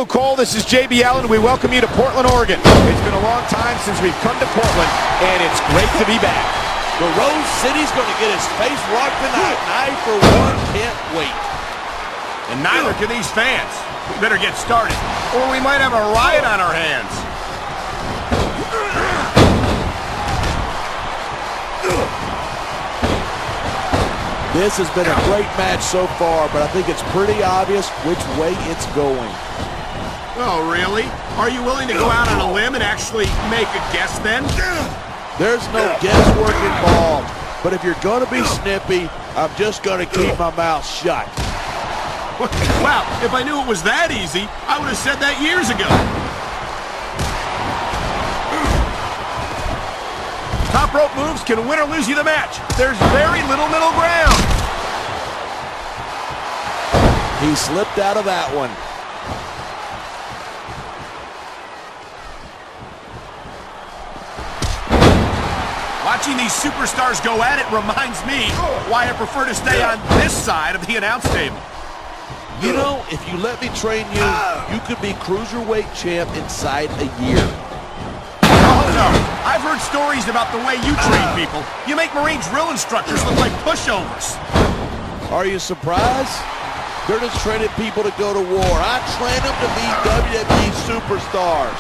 Cole, this is JB Allen. We welcome you to Portland, Oregon. It's been a long time since we've come to Portland, and it's great to be back. The Rose City's going to get his face rocked tonight, and I, for one, can't wait. And neither can these fans. We better get started, or we might have a riot on our hands. This has been a great match so far, but I think it's pretty obvious which way it's going. Oh, really? Are you willing to go out on a limb and actually make a guess then? There's no guesswork involved, but if you're going to be snippy, I'm just going to keep my mouth shut. Wow, if I knew it was that easy, I would have said that years ago. Top rope moves can win or lose you the match. There's very little middle ground. He slipped out of that one. Watching these superstars go at it reminds me why I prefer to stay on this side of the announce table. You know, if you let me train you, you could be cruiserweight champ inside a year. Oh, no. I've heard stories about the way you train people. You make Marine drill instructors look like pushovers. Are you surprised? They're just training people to go to war. I train them to be WWE superstars.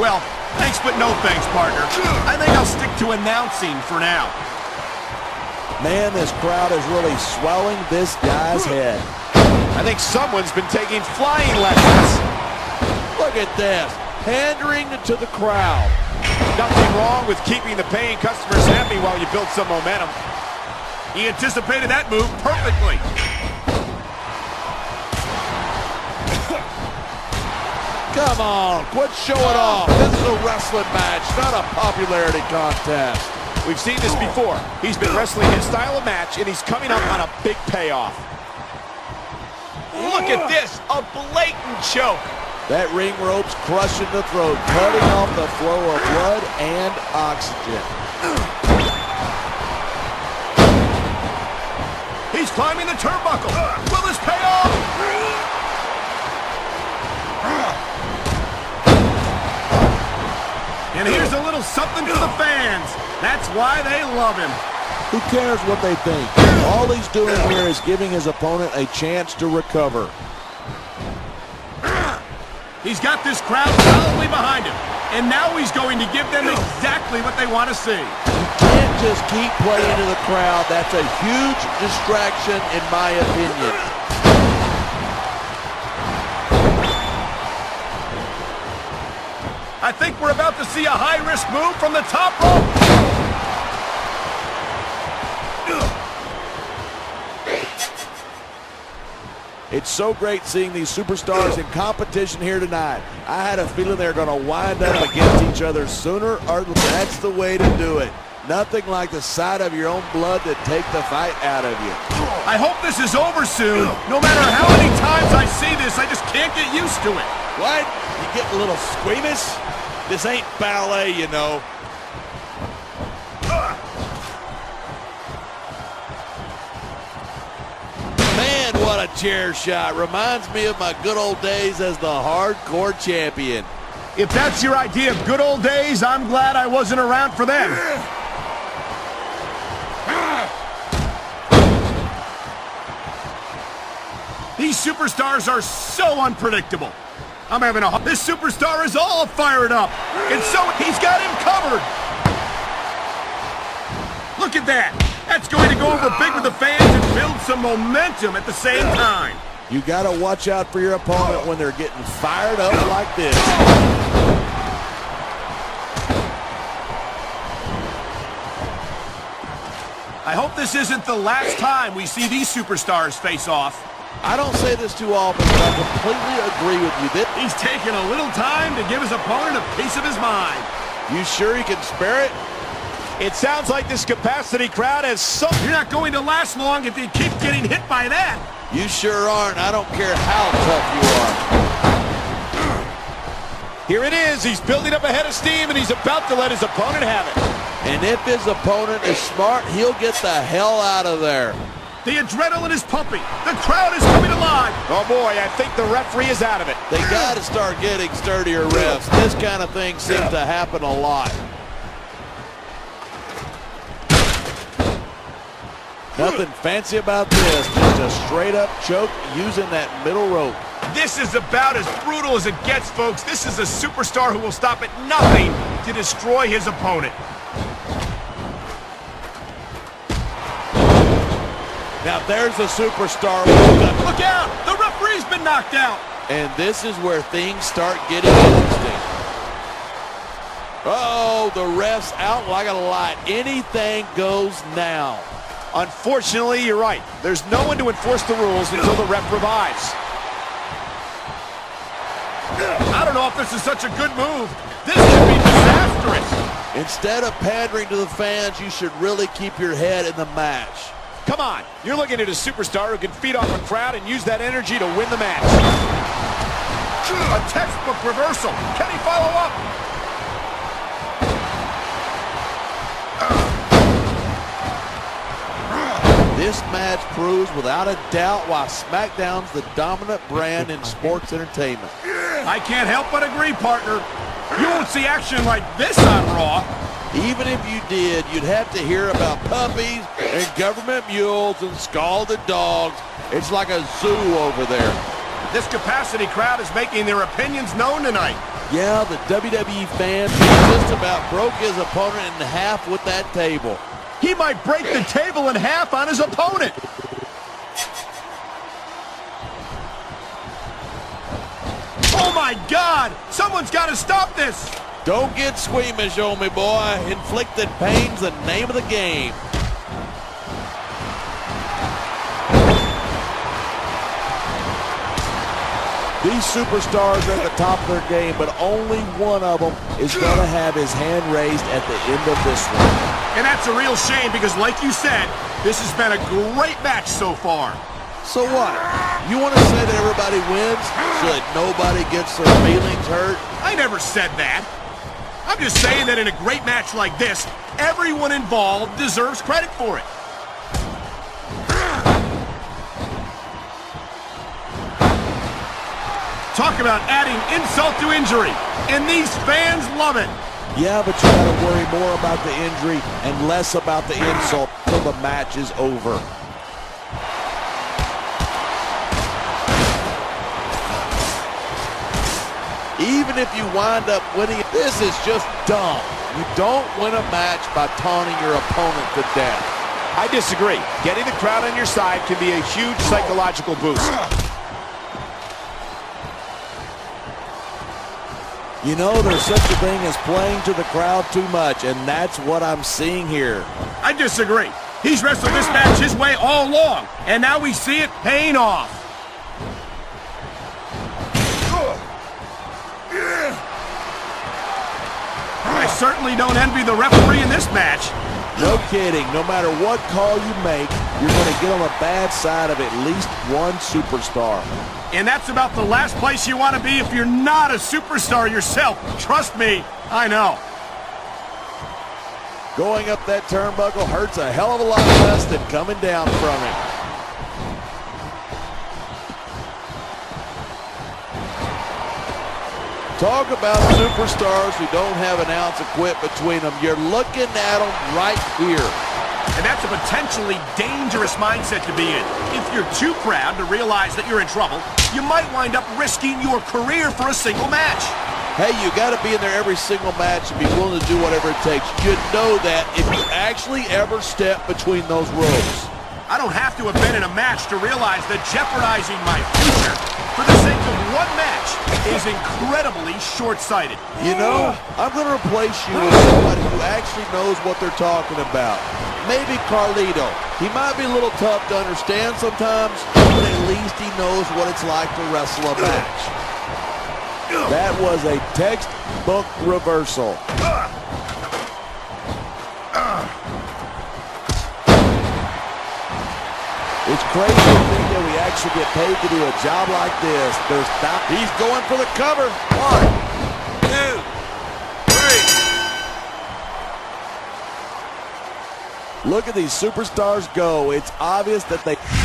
Well, thanks but no thanks, partner. I think I'll stick to announcing for now. Man, this crowd is really swelling this guy's head. I think someone's been taking flying lessons. Look at this. Pandering to the crowd. Nothing wrong with keeping the paying customers happy while you build some momentum. He anticipated that move perfectly. Come on, quit showing off. This is a wrestling match, not a popularity contest. We've seen this before. He's been wrestling his style of match, and he's coming up on a big payoff. Look at this, a blatant choke. That ring rope's crushing the throat, cutting off the flow of blood and oxygen. He's climbing the turnbuckle. Will this pay off? And here's a little something for the fans. That's why they love him. Who cares what they think? All he's doing here is giving his opponent a chance to recover. He's got this crowd solidly behind him. And now he's going to give them exactly what they want to see. You can't just keep playing to the crowd. That's a huge distraction, in my opinion. I think we're about to see a high-risk move from the top rope. It's so great seeing these superstars in competition here tonight. I had a feeling they were going to wind up against each other sooner, or that's the way to do it. Nothing like the sight of your own blood to take the fight out of you. I hope this is over soon. No matter how many times I see this, I just can't get used to it. What? You get a little squeamish? This ain't ballet, you know. Man, what a chair shot. Reminds me of my good old days as the hardcore champion. If that's your idea of good old days, I'm glad I wasn't around for them. These superstars are so unpredictable. I'm having a... This superstar is all fired up. And so he's got him covered. Look at that. That's going to go over big with the fans and build some momentum at the same time. You got to watch out for your opponent when they're getting fired up like this. I hope this isn't the last time we see these superstars face off. I don't say this too often, but I completely agree with you. He's taking a little time to give his opponent a piece of his mind. You sure he can spare it? It sounds like this capacity crowd has some... You're not going to last long if you keep getting hit by that. You sure aren't. I don't care how tough you are. Here it is. He's building up a head of steam, and he's about to let his opponent have it. And if his opponent is smart, he'll get the hell out of there. The adrenaline is pumping. The crowd is coming alive. Oh boy, I think the referee is out of it. They got to start getting sturdier refs. This kind of thing seems to happen a lot. Nothing fancy about this. Just a straight-up choke using that middle rope. This is about as brutal as it gets, folks. This is a superstar who will stop at nothing to destroy his opponent. Now there's a superstar. Look out! The referee's been knocked out. And this is where things start getting interesting. Oh, the ref's out like a light. Anything goes now. Unfortunately, you're right. There's no one to enforce the rules until the ref revives. I don't know if this is such a good move. This could be disastrous. Instead of pandering to the fans, you should really keep your head in the match. Come on, you're looking at a superstar who can feed off a crowd and use that energy to win the match. A textbook reversal. Can he follow up? This match proves without a doubt why SmackDown's the dominant brand in sports entertainment. I can't help but agree, partner. You won't see action like this on Raw. Even if you did, you'd have to hear about puppies and government mules and scalded dogs. It's like a zoo over there. This capacity crowd is making their opinions known tonight. Yeah, the WWE fan just about broke his opponent in half with that table. He might break the table in half on his opponent. Oh my God! Someone's got to stop this! Don't get squeamish on me, boy. Inflicted pain's the name of the game. These superstars are at the top of their game, but only one of them is going to have his hand raised at the end of this one. And that's a real shame because, like you said, this has been a great match so far. So what? You want to say that everybody wins so that nobody gets their feelings hurt? I never said that. I'm just saying that in a great match like this, everyone involved deserves credit for it. Talk about adding insult to injury, and these fans love it. Yeah, but you got to worry more about the injury and less about the insult till the match is over. Even if you wind up winning, this is just dumb. You don't win a match by taunting your opponent to death. I disagree. Getting the crowd on your side can be a huge psychological boost. You know, there's such a thing as playing to the crowd too much, and that's what I'm seeing here. I disagree. He's wrestled this match his way all along, and now we see it paying off. I certainly don't envy the referee in this match. No kidding. No matter what call you make, you're going to get on the bad side of at least one superstar. And that's about the last place you want to be if you're not a superstar yourself. Trust me, I know. Going up that turnbuckle hurts a hell of a lot less than coming down from it. Talk about superstars who don't have an ounce of quit between them. You're looking at them right here. And that's a potentially dangerous mindset to be in. If you're too proud to realize that you're in trouble, you might wind up risking your career for a single match. Hey, you got to be in there every single match and be willing to do whatever it takes. You know that if you actually ever step between those ropes. I don't have to have been in a match to realize that jeopardizing my future for the sake of one match is incredibly short-sighted. You know, I'm going to replace you with somebody who actually knows what they're talking about. Maybe Carlito. He might be a little tough to understand sometimes, but at least he knows what it's like to wrestle a match. That was a textbook reversal. It's crazy to think that we actually get paid to do a job like this. There's not. He's going for the cover. 1, 2, 3. Look at these superstars go. It's obvious that they...